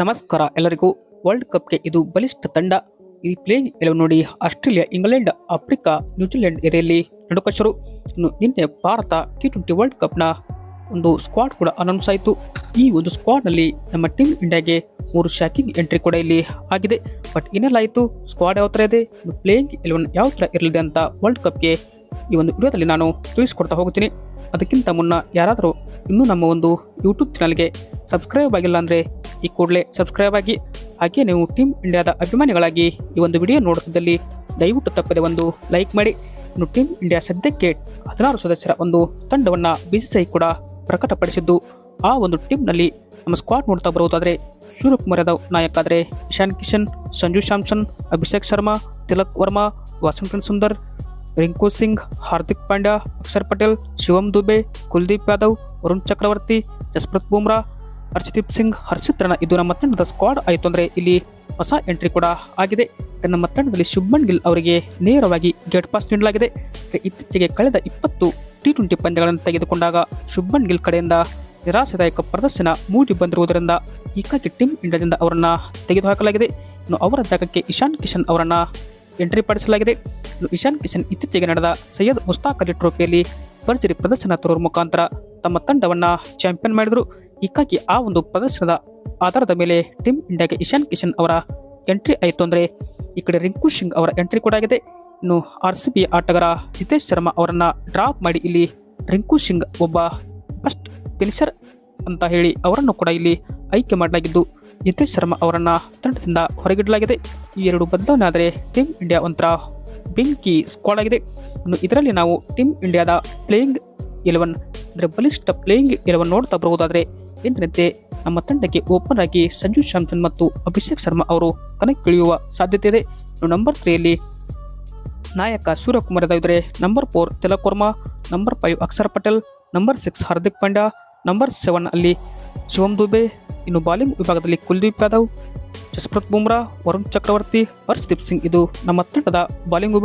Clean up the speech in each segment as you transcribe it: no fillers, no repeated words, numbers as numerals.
ನಮಸ್ಕಾರ ಎಲ್ಲರಿಗೂ. ವರ್ಲ್ಡ್ ಕಪ್ಗೆ ಇದು ಬಲಿಷ್ಠ ತಂಡ. ಈ ಪ್ಲೇಯಿಂಗ್ 11 ನೋಡಿ ಆಸ್ಟ್ರೇಲಿಯಾ, ಇಂಗ್ಲೆಂಡ್, ಆಫ್ರಿಕಾ, ನ್ಯೂಜಿಲೆಂಡ್ ಎದೆಯಲ್ಲಿ ನಡುಕಶರು. ಇನ್ನು ನಿನ್ನೆ ಭಾರತ T20 ವರ್ಲ್ಡ್ ಕಪ್ನ ಒಂದು ಸ್ಕ್ವಾಡ್ ಕೂಡ ಅನೌನ್ಸ್ ಆಯಿತು. ಈ ಒಂದು ಸ್ಕ್ವಾಡ್ನಲ್ಲಿ ನಮ್ಮ ಟೀಮ್ ಇಂಡಿಯಾಗೆ 3 ಶಾಕಿಂಗ್ ಎಂಟ್ರಿ ಕೂಡ ಇಲ್ಲಿ ಆಗಿದೆ. ಬಟ್ ಇನ್ನೆಲ್ಲ ಆಯಿತು, ಸ್ಕ್ವಾಡ್ ಯಾವ ಥರ ಇದೆ, ಪ್ಲೇಯಿಂಗ್ 11 ಯಾವ ಥರ ಇರಲಿದೆ ಅಂತ ವರ್ಲ್ಡ್ ಕಪ್ಗೆ ಈ ಒಂದು ವಿಡಿಯೋದಲ್ಲಿ ನಾನು ತಿಳಿಸ್ಕೊಡ್ತಾ ಹೋಗ್ತೀನಿ. ಅದಕ್ಕಿಂತ ಮುನ್ನ ಯಾರಾದರೂ ಇನ್ನೂ ನಮ್ಮ ಒಂದು ಯೂಟ್ಯೂಬ್ ಚಾನಲ್ಗೆ ಸಬ್ಸ್ಕ್ರೈಬ್ ಆಗಿಲ್ಲ ಅಂದರೆ ಈ ಕೂಡಲೇ ಸಬ್ಸ್ಕ್ರೈಬ್ ಆಗಿ, ಹಾಗೆ ನೀವು ಟೀಮ್ ಇಂಡಿಯಾದ ಅಭಿಮಾನಿಗಳಾಗಿ ಈ ಒಂದು ವಿಡಿಯೋ ನೋಡುತ್ತಿದ್ದಲ್ಲಿ ದಯವಿಟ್ಟು ತಪ್ಪದೆ ಒಂದು ಲೈಕ್ ಮಾಡಿ. ಇನ್ನು ಟೀಮ್ ಇಂಡಿಯಾ ಸದ್ಯಕ್ಕೆ 16 ಸದಸ್ಯರ ಒಂದು ತಂಡವನ್ನು BCCI ಕೂಡ ಪ್ರಕಟಪಡಿಸಿದ್ದು. ಆ ಒಂದು ಟೀಮ್ನಲ್ಲಿ ನಮ್ಮ ಸ್ಕ್ವಾಡ್ ನೋಡ್ತಾ ಬರುವುದಾದರೆ ಸೂರ್ಯಕುಮಾರ್ ಯಾದವ್ ನಾಯಕ ಆದರೆ ಇಶಾನ್ ಕಿಶನ್, ಸಂಜು ಸ್ಯಾಮ್ಸನ್, ಅಭಿಷೇಕ್ ಶರ್ಮಾ, ತಿಲಕ್ ವರ್ಮಾ, ವಾಷಿಂಗ್ಟನ್ ಸುಂದರ್, ರಿಂಕು ಸಿಂಗ್, ಹಾರ್ದಿಕ್ ಪಾಂಡ್ಯ, ಅಕ್ಷರ್ ಪಟೇಲ್, ಶಿವಮ್ ದುಬೆ, ಕುಲ್ದೀಪ್ ಯಾದವ್, ವರುಣ್ ಚಕ್ರವರ್ತಿ, ಜಸ್ಪ್ರೀತ್ ಬುಮ್ರಾ, ಹರ್ಷದೀಪ್ ಸಿಂಗ್, ಹರ್ಷಿತ್ ರಾಣಾ ಇದು ನಮ್ಮ ತಂಡದ ಸ್ಕ್ವಾಡ್ ಆಯಿತು. ಅಂದರೆ ಇಲ್ಲಿ ಹೊಸ ಎಂಟ್ರಿ ಕೂಡ ಆಗಿದೆ. ನಮ್ಮ ತಂಡದಲ್ಲಿ ಶುಭ್ಮನ್ ಗಿಲ್ ಅವರಿಗೆ ನೇರವಾಗಿ ಗೇಟ್ ಪಾಸ್ ನೀಡಲಾಗಿದೆ. ಇತ್ತೀಚೆಗೆ ಕಳೆದ 20 T20 ಪಂದ್ಯಗಳನ್ನು ತೆಗೆದುಕೊಂಡಾಗ ಶುಭ್ಮನ್ ಗಿಲ್ ಕಡೆಯಿಂದ ನಿರಾಶಾದಾಯಕ ಪ್ರದರ್ಶನ ಮೂಡಿ ಬಂದಿರುವುದರಿಂದ ಹೀಗಾಗಿ ಟೀಮ್ ಇಂಡಿಯಾದಿಂದ ಅವರನ್ನು ತೆಗೆದುಹಾಕಲಾಗಿದೆ. ಇನ್ನು ಅವರ ಜಾಗಕ್ಕೆ ಇಶಾನ್ ಕಿಶನ್ ಅವರನ್ನು ಎಂಟ್ರಿ ಪಡಿಸಲಾಗಿದೆ. ಇನ್ನು ಇಶಾನ್ ಕಿಶನ್ ಇತ್ತೀಚೆಗೆ ನಡೆದ ಸೈಯದ್ ಮುಸ್ತಾಕ್ ಅಲಿ ಟ್ರೋಫಿಯಲ್ಲಿ ಭರ್ಜರಿ ಪ್ರದರ್ಶನ ತೋರುವ ಮುಖಾಂತರ ತಮ್ಮ ತಂಡವನ್ನು ಚಾಂಪಿಯನ್ ಮಾಡಿದರು. ಹೀಗಾಗಿ ಆ ಒಂದು ಪ್ರದರ್ಶನದ ಆಧಾರದ ಮೇಲೆ ಟೀಮ್ ಇಂಡಿಯಾಗೆ ಇಶಾನ್ ಕಿಶನ್ ಅವರ ಎಂಟ್ರಿ ಆಯಿತು. ಅಂದರೆ ಈ ಕಡೆ ರಿಂಕು ಸಿಂಗ್ ಅವರ ಎಂಟ್ರಿ ಕೂಡ ಆಗಿದೆ. ಇನ್ನು RCB ಆಟಗಾರ ಹಿತೇಶ್ ಶರ್ಮಾ ಅವರನ್ನು ಡ್ರಾಪ್ ಮಾಡಿ ಇಲ್ಲಿ ರಿಂಕು ಸಿಂಗ್ ಒಬ್ಬ ಫಸ್ಟ್ ಫಿನಿಷರ್ ಅಂತ ಹೇಳಿ ಅವರನ್ನು ಕೂಡ ಇಲ್ಲಿ ಆಯ್ಕೆ ಮಾಡಲಾಗಿದ್ದು, ಹಿತೇಶ್ ಶರ್ಮಾ ಅವರನ್ನು ತಂಡದಿಂದ ಹೊರಗಿಡಲಾಗಿದೆ. ಈ ಎರಡು ಬದಲಾವಣೆ ಆದರೆ ಟೀಮ್ ಇಂಡಿಯಾ ಒಂಥರ ಬೆಂಕಿ ಸ್ಕ್ವಾಡ್ ಆಗಿದೆ. ಇನ್ನು ಇದರಲ್ಲಿ ನಾವು ಟೀಮ್ ಇಂಡಿಯಾದ ಪ್ಲೇಯಿಂಗ್ 11 ಅಂದರೆ ಬಲಿಷ್ಠ ಪ್ಲೇಯಿಂಗ್ 11 ನೋಡ್ತಾ ಬರುವುದಾದರೆ ಎಂದಿನಂತೆ ನಮ್ಮ ತಂಡಕ್ಕೆ ಓಪನ್ ಆಗಿ ಸಂಜು ಸ್ಯಾಮ್ಸನ್ ಮತ್ತು ಅಭಿಷೇಕ್ ಶರ್ಮಾ ಅವರು ಕಣಕ್ಕಿಳಿಯುವ ಸಾಧ್ಯತೆ ಇದೆ. ಇನ್ನು ನಂಬರ್ 3ಯಲ್ಲಿ ನಾಯಕ ಸೂರ್ಯಕುಮಾರ್ ಯಾದವ್ ಇದ್ದರೆ, number 4 Tilak Varma, number 5 Axar Patel, number 6 Hardik Pandya, number 7 ಅಲ್ಲಿ ಶಿವಮ್ ದುಬೆ. ಇನ್ನು ಬಾಲಿಂಗ್ ವಿಭಾಗದಲ್ಲಿ ಕುಲ್ದೀಪ್ ಯಾದವ್, ಜಸ್ಪ್ರೀತ್ ಬುಮ್ರಾ, ವರುಣ್ ಚಕ್ರವರ್ತಿ, ಹರ್ಷದೀಪ್ ಸಿಂಗ್ ಇದು ನಮ್ಮ ತಂಡದ ಬಾಲಿಂಗ್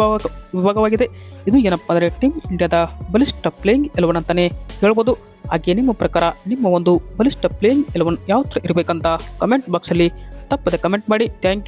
ವಿಭಾಗವಾಗಿದೆ. ಇದು ಏನಪ್ಪ ಅಂದರೆ ಟೀಮ್ ಇಂಡಿಯಾದ ಬಲಿಷ್ಠ ಪ್ಲೇಯಿಂಗ್ 11 ಅಂತಲೇ ಹೇಳ್ಬೋದು. ಹಾಗೆ ನಿಮ್ಮ ಪ್ರಕಾರ ನಿಮ್ಮ ಒಂದು ಬಲಿಷ್ಠ ಪ್ಲೇಯಿಂಗ್ 11 ಯಾವ ಥರ ಇರಬೇಕಂತ ಕಮೆಂಟ್ ಬಾಕ್ಸಲ್ಲಿ ತಪ್ಪದೆ ಕಮೆಂಟ್ ಮಾಡಿ. Thank you.